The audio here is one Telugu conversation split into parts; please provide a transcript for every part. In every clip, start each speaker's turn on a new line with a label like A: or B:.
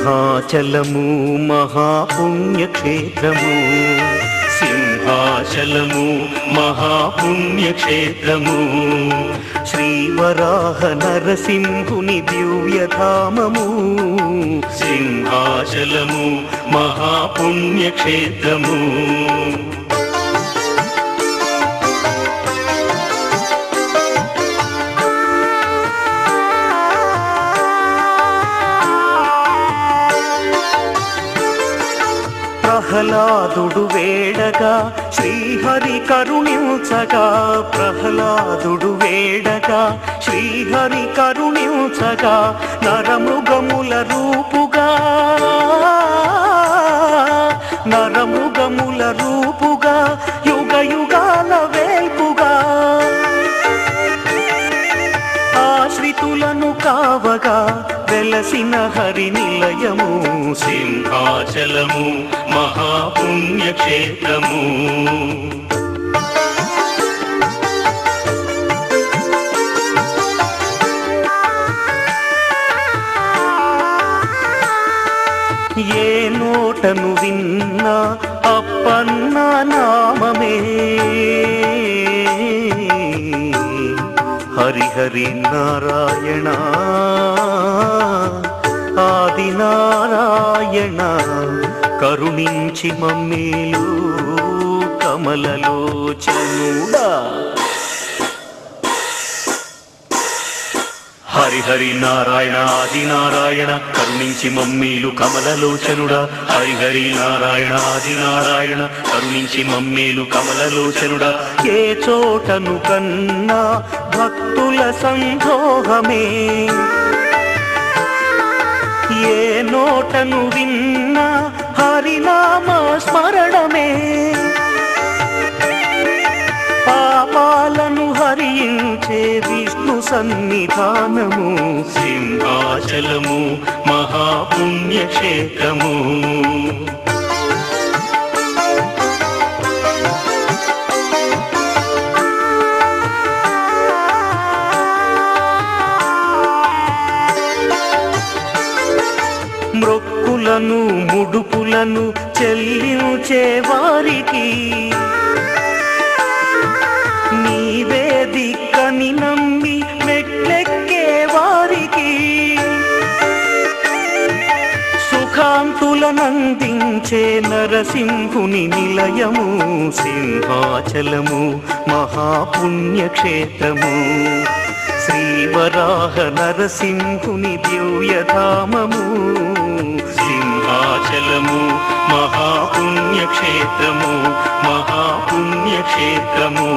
A: సింహాచలము మహాపుణ్యక్షేత్రము, సింహాచలము మహాపుణ్యక్షేత్రము, శ్రీవరాహ నరసింహుని దివ్యధామము, సింహాచలము మహాపుణ్యక్షేత్రము. ప్రహ్లాదుడు వేడగా శ్రీహరి కరుణించగా, ప్రహ్లాదుడు వేడగా శ్రీహరి కరుణించగా, నరమృగముల రూపుగా, నరమృగముల రూపుగా, యుగ యుగాల వేల్పుగా, ఆశ్రితులను కావగా వెలసిన హరి నిలయము, సింహాచలము మహాపుణ్యక్షేత్రము. ఏ నోటను విన్నా అప్పన్న నామమే, హరిహరి నారాయణ ఆది నారాయణ, కరుణించి మమ్మేలు కమలలోచనుడా. హరిహరి నారాయణ ఆది నారాయణ, కరుణించి మమ్మేలు కమలలోచనుడా. హరిహరి నారాయణ ఆది నారాయణ, కరుణించి మమ్మేలు కమలలోచనుడా. ఏ చోటను కన్నా భక్తుల సందోహమే, ఏ నోటను విన్నా హరినామ స్మరణమే, పాపాలను హరించే విష్ణు సన్నిధానము, సింహాచలము మహాపుణ్యక్షేత్రము. మ్రొక్కులను ముడుపులను చెల్లించే వారికి, నీవే దిక్కని నమ్మి మెట్లెక్కే వారికి, సుఖాంతులనందించే నరసింహుని నిలయము, సింహాచలము మహాపుణ్యక్షేత్రము, శ్రీవరాహ నరసింహుని దివ్యధామము, సింహాచలము మహాపుణ్యక్షేత్రము, మహాపుణ్యక్షేత్రము,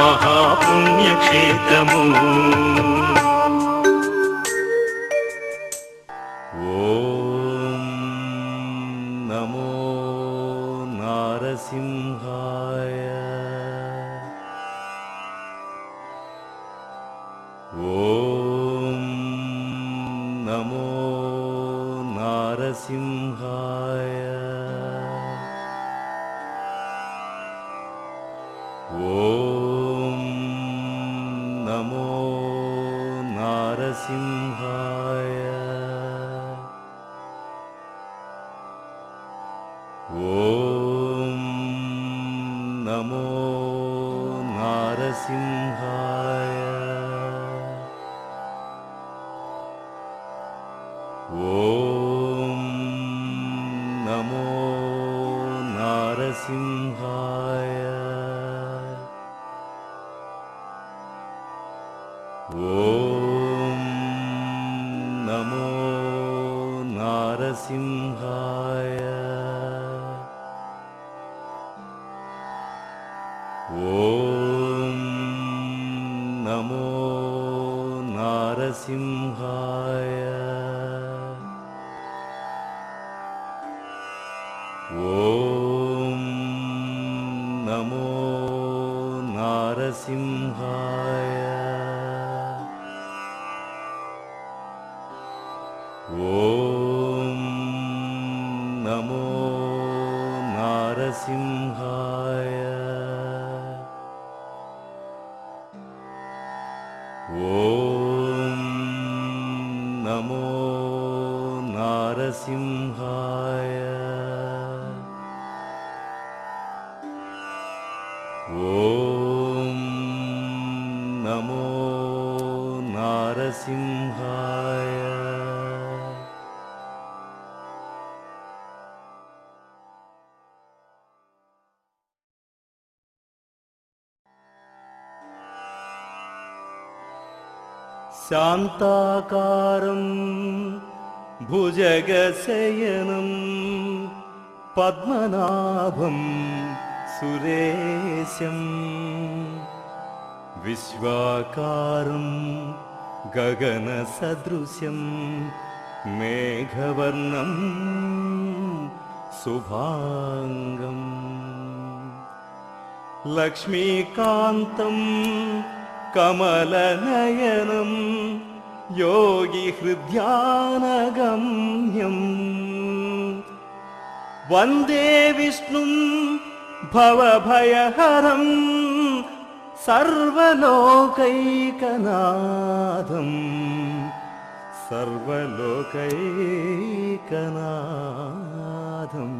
A: మహాపుణ్యక్షేత్రము. ఓం నమో నారసింహాయ. ఓం నమో నారసింహాయ. ఓం నమో నారసింహాయ. ఓం నమో నారసింహాయ. ఓం నమో నారసింహాయ. ఓం నమో నారసింహాయ. ఓం నమో నారసింహాయ. ఓం నమో నారసింహాయ. ఓం నమో నారసింహాయ. ఓం నమో నారసింహాయ. नारसिंहाय ॐ नमो नारसिंहाय शान्ताकारं भुजगशयनं पद्मनाभं सुरेशं विश्वाकारं गगनसदृशं मेघवर्णं शुभांगं लक्ष्मीकान्तं कमलनयनं योगिहृद्यानगम्यं वन्दे विष्णुं भवभयहरं सर्वलोकैकनाथं सर्वलोकैकनाथम्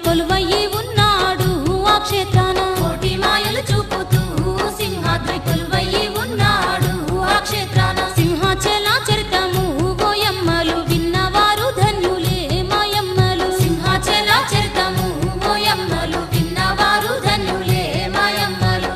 B: కొలువయ్యి ఉన్నాడు ఆ క్షేత్రాన కోటి మాయలు చూపుతూ సింహాద్రి కొలువయ్యి ఉన్నాడు ఆ క్షేత్రాన సింహాచల చరితము ఓయమ్మలు విన్నవారు ధన్యులే మాయమ్మలు సింహాచల చరితము ఓయమ్మలు విన్నవారు ధన్యులే మాయమ్మలు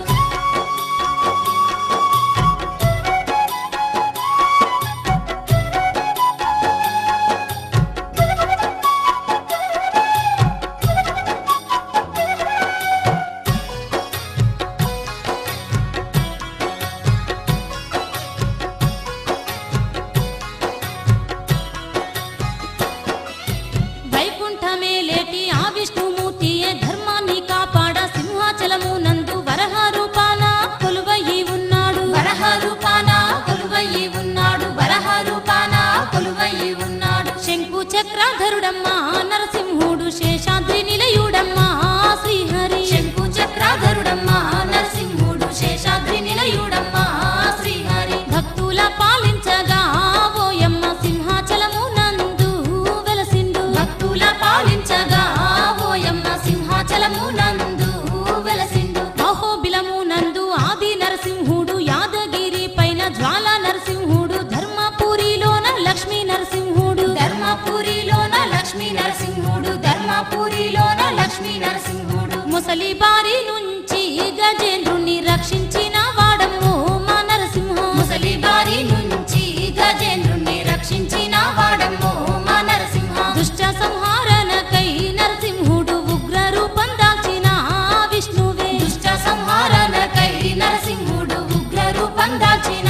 B: చక్రాధరుడమ్మా నరసింహుడు శేషాద్రి నిలయుడమ్మా శ్రీహరి శంకు చక్రాధరుడమ్మా నరసింహుడు శేషాద్రి నిలయుడమ్మా శ్రీహరి భక్తుల పాలించగా ఓయమ్మ సింహాచలము నందు వెలసిండు భక్తుల పాలించగా ఓయమ్మ సింహాచలము నందు వెలసిండు మహోబిలము నందు ఆది నరసింహుడు యాదగిరి పైన జ్వాల నరసింహుడు ధర్మపురిలోన లక్ష్మీ నరసింహుడు ధర్మపురిలోన లక్ష్మీ నరసింహుడు ధర్మపురిలోన లక్ష్మీ నరసింహుడు ముసలి బారి నుంచి గజేంద్రుని రక్షించిన వాడమ్మో మా నరసింహ ముసలి బారి నుంచి గజేంద్రుని రక్షించిన వాడమ్మో మా నరసింహ దుష్ట సంహారణకై నరసింహుడు ఉగ్ర రూపం దాల్చిన విష్ణువే దుష్ట సంహారణకై నరసింహుడు ఉగ్ర రూపం దాల్చిన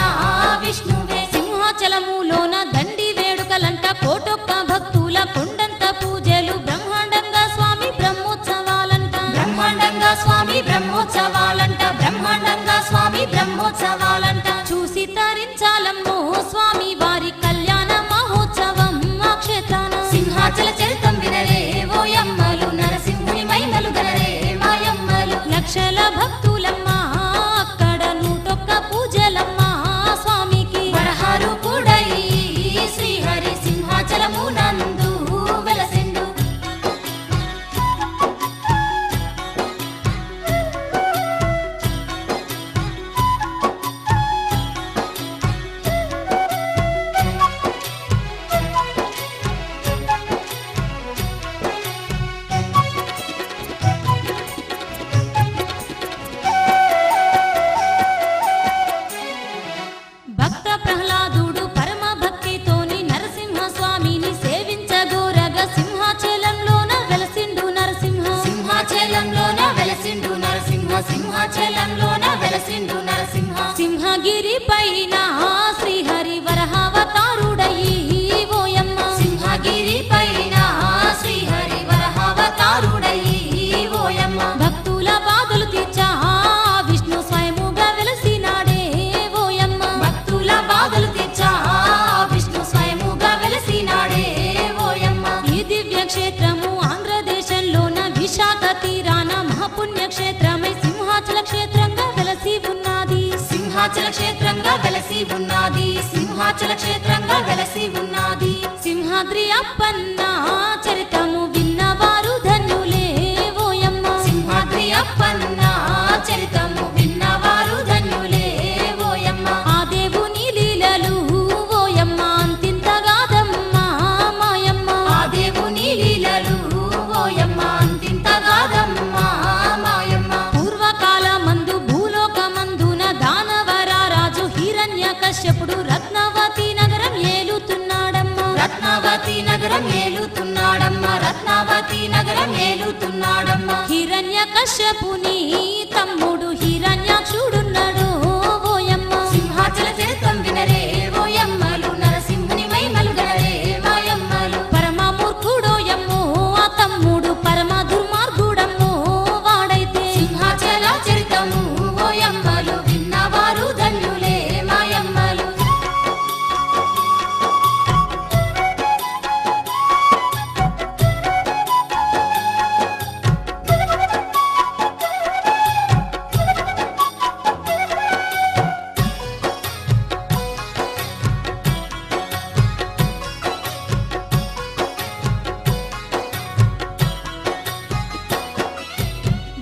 B: విష్ణువే సింహాచలములోన దండి వేడుకలంట కోటొక్క భక్తుల కొండంత పూజలు బ్రహ్మాండంగా స్వామి బ్రహ్మోత్సవాలంట బ్రహ్మాండంగా స్వామి బ్రహ్మోత్సవాలంట బ్రహ్మాండంగా స్వామి బ్రహ్మోత్సవాలంట చూసి తరించాలమ్మో స్వామి వారి కళ్యాణ మహోత్సవం ఆ క్షేత్రాన సింహాచల చరితం వినరే ఓయమ్మలు నరసింహుని మైమలు గనరే మాయమ్మలు లక్షల భక్తులమ్మా అక్కడ 101 పూజలమ్మా స్వామికి వరహారు కూడై శ్రీహరి సింహాచలము నందు వెలసిండు సింహగిరి పైన శ్రీహరి వరహావతారుడయి ఓయమ్మ సింహగిరి పైన శ్రీహరి వరహావతారుడయి ఓయమ్మ భక్తుల బాధలు తీర్చా విష్ణు స్వయముగా వెలసినాడే ఓయమ్మ భక్తుల బాధలు తీర్చా విష్ణు స్వయముగా వెలసినాడే ఓయమ్మ ఈ దివ్య క్షేత్రము ఆంధ్రదేశంలోన విశాఖ తీరాన మహాపుణ్యక్షేత్రమై సింహాచల క్షేత్రంగా వెలసి ఉన్నది సింహాచల క్షేత్రంగా వెలసి ఉన్నది సింహాచల క్షేత్రంగా వెలసి ఉన్నది సింహాద్రి అప్పన్న చరితము విన్నవారు ధన్యులే ఓయమ్మ సింహాద్రి అప్పన్న చరితము విన్నవారు ధన్యులే ఓయమ్మ ఆ దేవుని లీలలు ఓయమ్మ అంతింతగాదమ్మా మాయమ్మ ఆ దేవుని లీలలు ఓయమ్మ అంతింతగాదమ్మా మాయమ్మ పూర్వకాలమందు భూలోకమందున దానవరారాజు హిరణ్యకశ్యపుడు రత్నవతి నగరం ఏలుతున్నాడమ్మ రత్నావతి నగరం ఏలుతున్నాడమ్మ రత్నావతి నగరం ఏలుతున్నాడమ్మ హిరణ్యకశ్యపుని తమ్ముడు హిరణ్యాక్షుడున్నాడు ఓయమ్మ సింహాచల చరితం వినరే ఓయమ్మలు నరసింహుని మైమలు గనరే మాయమ్మలు పరమ మూర్ఖుడోయమ్మో ఆ తమ్ముడు పరమ దుర్మార్గుడమ్మో వాడైతే సింహాచల చరితము ఓయమ్మలు విన్నవారు ధన్యులే మాయమ్మలు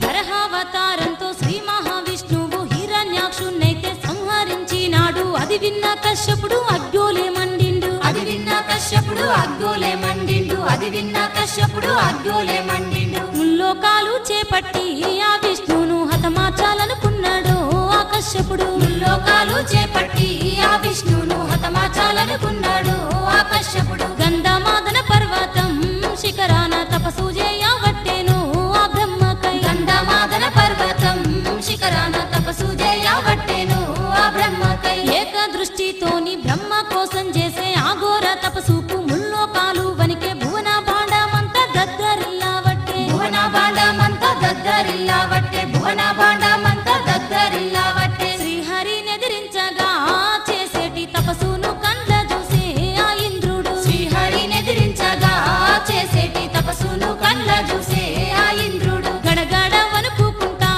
B: వరహావతారంతో శ్రీ మహావిష్ణువు హిరణ్యాక్షున్నైతే సంహరించినాడు అది విన్న కశ్యపుడు అగ్యోలే మండిండు అది విన్న కశ్యపుడు అగ్యోలే మండిండు అది విన్న కశ్యపుడు అగ్యోలే మండిండు ముల్లోకాలు చేపట్టి ఆ విష్ణువును హతమార్చాలనుకున్నాడు ఆ కశ్యపుడు ముల్లోకాలు చేపట్టి ఆ విష్ణువును హతమార్చాలనుకున్నాడు ఆ కశ్యపుడు గంధమాదన పర్వతం శిఖరాన తపస్సు చేయవట్టెను ఆ బ్రహ్మకై గంధమాదన పర్వతం శిఖరాన తపస్సు చేయవట్టెను ఆ బ్రహ్మకై ఏక దృష్టితోని బ్రహ్మ కోసం చేసే ఆఘోర తపస్సుకు ముల్లోకాలు వనికే భువన భాండమంతా దద్దరిల్లావట్టే భువన భాండమంతా దద్దరిల్లావట్టే భువన భాండమంతా దద్దరిల్లావట్టే శ్రీహరినెదిరించగా చేసేటి తపస్సును కండ్ల చూసే ఆ ఇంద్రుడు శ్రీహరినెదిరించగా చేసేటి తపస్సును కండ్ల చూసే ఆ ఇంద్రుడు గడగడ వణుకుకుంటా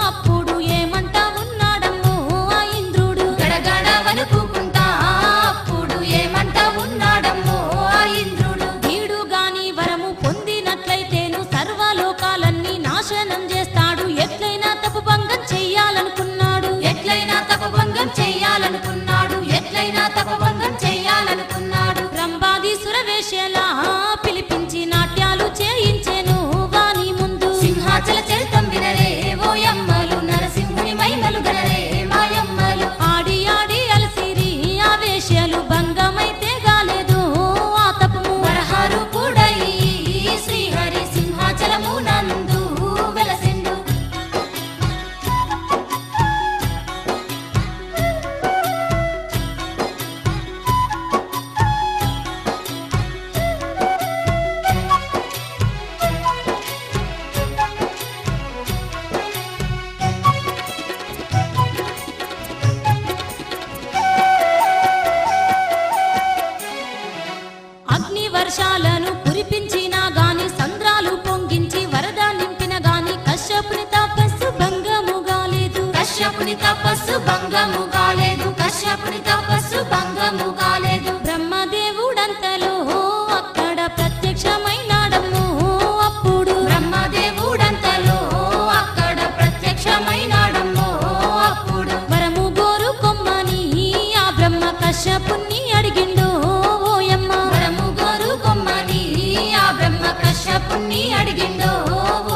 B: అప్పుడు ఏమంట ఉన్నాడమ్మో ఆ ఇంద్రుడు గడగడ వణుకుకుంటా అప్పుడు ఏమంట ఉన్నాడమ్మో ఆ ఇంద్రుడు వీడు గాని వరము పొందినట్లయితేను సర్వలోకాలన్నీ నాశనం చేస్తాడు ఎట్లయినా తపభంగం చెయ్యాలనుకున్నాడు ఎట్లయినా తపభంగం చెయ్యాలనుకున్నాడు ఎట్లయినా తపభంగం చెయ్యాలనుకున్నాడు రంభాది సురవేశ్యలా పిలిపించి నాట్యాలు చేయించెను వాని ముందు సింహాచల చరితం వినరే ఓయమ్మలు నరసింహుని మైమలు గనరే మాయమ్మలు ఆడి ఆడి అలసిరి ఆ వేశ్యలు భంగమైతే గాలేదు ఆ తపము వరహారు కూడై శ్రీహరి సింహాచలము నందు వెలసిండు అగ్ని వర్షాలను కురిపించినా గాని సంద్రాలు పొంగించి వరద నింపిన గాని కశ్యపుని తపస్సు భంగము కాలేదు కశ్యపుని తపస్సు భంగము కాలేదు కశ్యపుని తపస్సు భంగము కాలేదు బ్రహ్మదేవుడంతలో అక్కడ ప్రత్యక్షమైనాడము అప్పుడు బ్రహ్మదేవుడంతలో అక్కడ ప్రత్యక్షమైనాడము అప్పుడు వరము గోరు కొమ్మని ఆ బ్రహ్మ కశ్యపుని అడిగిండు ఓయమ్మ వరము గోరు కొమ్మని ఆ బ్రహ్మ కశ్యపుని అడిగిండు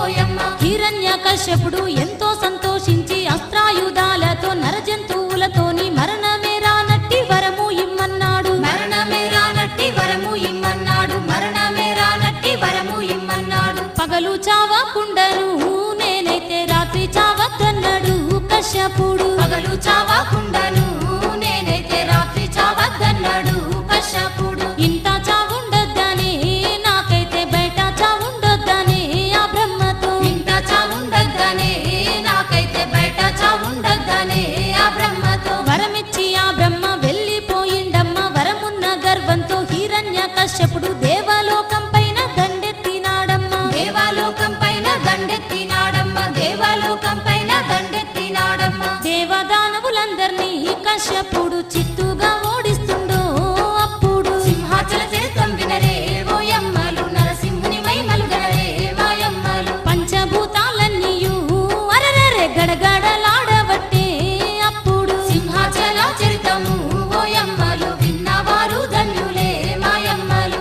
B: ఓయమ్మ హిరణ్యకశ్యపుడు ఎంతో సంతోషించి అస్త్రాయుధాలతో నరజంతువులతోని మరణమే రానట్టి వరము ఇమ్మన్నాడు కశ్యపుడు.
C: పగలు చావకుండను నేనైతే రాత్రి చావద్దన్నాడు కశ్యపుడు.
B: ఇంత చావుండొద్దనే నాకైతే బయట చావుండొద్దనే ఆ బ్రహ్మతో.
C: ఇంత చావుండద్దనే నాకైతే బయట చావుండద్దనే ఆ బ్రహ్మతో.
B: వరమిచ్చి ఆ బ్రహ్మ వెళ్ళిపోయిండమ్మ వరమున్న గర్వంతో. హిరణ్య కశ్యపుడు దేవలోకం పైన దండెత్తినాడమ్మ.
C: దేవాలోకం పైన దండెత్తినాడమ్మ. దేవాలోకం పైన దండెత్తినాడమ్మ.
B: దేవదానవులందర్నీ కశ్యపుడు చిత్తుగా ఓడిస్తుండో అప్పుడు.
C: సింహాచల చరిత్రం వినరే ఓయమ్మలు. నరసింహుని మైమలు గనరే మాయమ్మలు.
B: పంచభూతాలన్నీయు అరరరే గడగడలాడబట్టే అప్పుడు.
C: సింహాచల చరితము ఓయమ్మలు. విన్నవారు ధన్యులే మాయమ్మలు.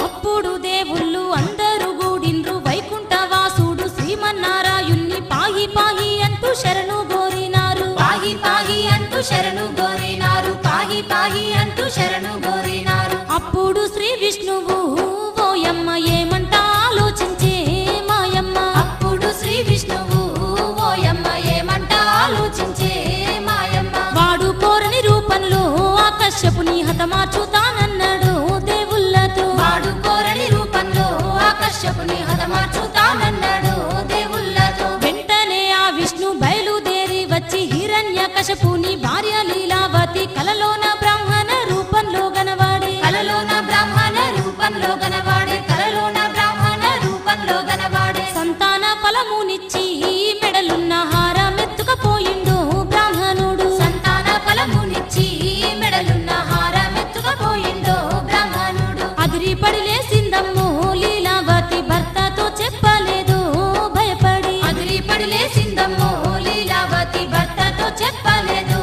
B: అప్పుడు దేవుళ్ళు అందరూ గూడిండ్రు. వైకుంఠవాసుడు శ్రీమన్నారాయుణ్ణి పాహి పాహి అంటూ శరణు గోరినారు.
C: పాహి పాహి అంటూ శరణు గోరినారు. పాహి పాహి అంటూ శరణు గోరినారు.
B: అప్పుడు శ్రీ విష్ణువు ఓయమ్మ ఏమంట ఆలోచించే మాయమ్మ.
C: అప్పుడు శ్రీ విష్ణువు ఓయమ్మ ఏమంట ఆలోచించే మాయమ్మ.
B: వాడు కోరని రూపంలో ఆ కశ్యపుని హతమార్చుతానన్నాడు దేవుళ్ళతో.
C: వాడు కోరని రూపంలో ఆ కశ్యపుని హతమార్చుతానన్నాడు దేవుళ్ళతో.
B: వెంటనే ఆ విష్ణు బయలుదేరి వచ్చి హిరణ్య కశపుని భార్య లీలావతి కలలోన బ్రాహ్మణ రూపంలో గనవాడే.
C: కలలోన బ్రాహ్మణ రూపంలో గనవాడే. కలలోన బ్రాహ్మణ రూపంలో గనవాడే.
B: సంతాన ఫలమునిచ్చి మెడలున్న హారమెత్తుకపోయిండు బ్రాహ్మణుడు.
C: సంతాన ఫలమునిచ్చి మెడలున్న హారమెత్తుకపోయిండో బ్రాహ్మణుడు.
B: అదిరిపడి లేసిందమ్మో లీలావతి భర్తతో చెప్పలేదు భయపడి.
C: అదిరిపడి లేసిందమ్మో లీలావతి భర్తతో చెప్పలేదు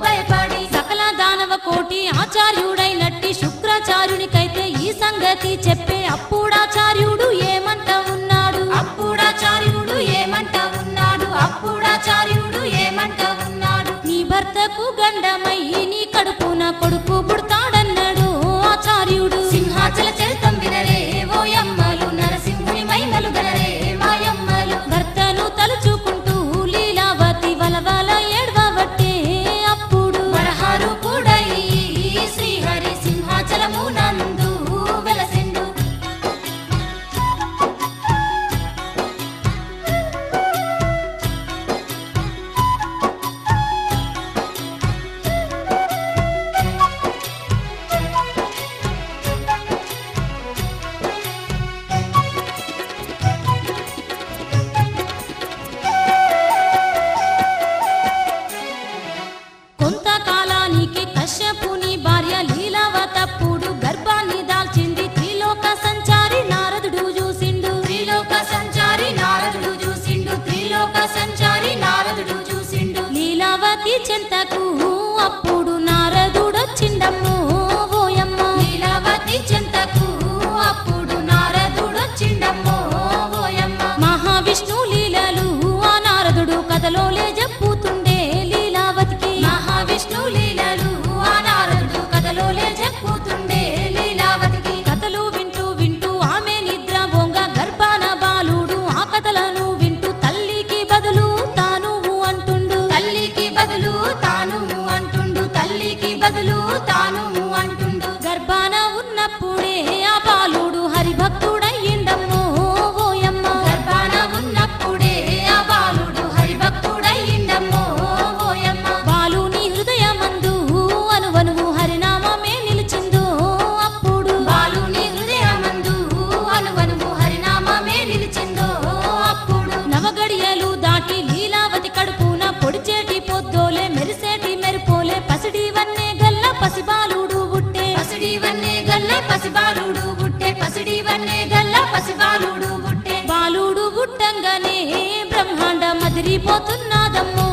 C: భయపడి.
B: సకల దానవ కోటి ఆచార్యుడైనట్టి శుక్రాచార్యునికైతే ఈ సంగతి చెప్పే అప్పుడాచార్యుడు ఏమంట ఉన్నాడు.
C: అప్పుడాచార్యుడు ఏమంట ఉన్నాడు. అప్పుడాచార్యుడు ఏమంట ఉన్నాడు.
B: నీ భర్తకు గండమై నీ కడుపున కొడుకు పుడతాడన్నాడు ఆచార్యుడు.
C: సింహాచల చరితం వినరే ఓయమ్మలు. నరసింహుని మైమలు గనరే మాయమ్మలు.
B: భర్తను తలుచుకుంటూ లీలావతి వలవల ఏడ్వబట్టే అప్పుడు.
C: వరహారు కూడా శ్రీహరి సింహాచలము నందు వెలసిండు.
B: కొంతకాలానికి కశ్యపుని భార్య లీలావతప్పుడు గర్భాన్ని దాల్చింది. త్రిలోక సంచారి నారదుడు చూసిండు.
C: త్రిలోక సంచారి నారదుడు చూసిండు. త్రిలోక సంచారి నారదుడు చూసిండు.
B: లీలావతి చెంతకు అప్పుడు నారదుడొచ్చిండమ్మో ఓయమ్మ.
C: లీలావతి చెంతకు అప్పుడు నారదుడొచ్చిండమ్మో ఓయమ్మ.
B: మహావిష్ణు లీలలు ఆ నారదుడు కథలోలే చెప్పుతుండే లీలావతికి.
C: మహావిష్ణు లీలలు ఆ నారదుడు కథలోలే చెప్పుతుండే లీలావతికి.
B: కథలు వింటూ వింటూ ఆమె నిద్ర బొంగ గర్భాన బాలుడు ఆ కథలను వింటూ తల్లికి బదులు తాను అంటుండు.
C: తల్లికి బదులు తాను అంటుండు. తల్లికి బదులు తాను అంటుండు.
B: గర్భాన ఉన్నప్పుడే ఆ బాలుడు హరిభక్తుడయ్యిండమ్మో ఓయమ్మ.
C: గర్భాన ఉన్నప్పుడే ఆ బాలుడు హరిభక్తుడయ్యిండమ్మో ఓయమ్మ.
B: బాలుని హృదయమందు అనువనువు హరినామమే నిలిచిందో అప్పుడు.
C: బాలుని హృదయమందు అనువనువు హరినామమే నిలిచిందో అప్పుడు.
B: నవగడియలు దాటి లీలావతి కడుపున పొడిచేటి పొద్దోలే మెరిసేటి మెరుపోలే పసిడి వన్నే గల్ల పసిబాలుడు పుట్టే.
C: పసిడి వన్నే గల్ల పసిబాలుడు పుట్టే. పసిడి వన్నే గల్ల పసిబాలుడు పుట్టే.
B: బాలుడు పుట్టంగానే బ్రహ్మాండ మదిరిపోతున్నదమ్మో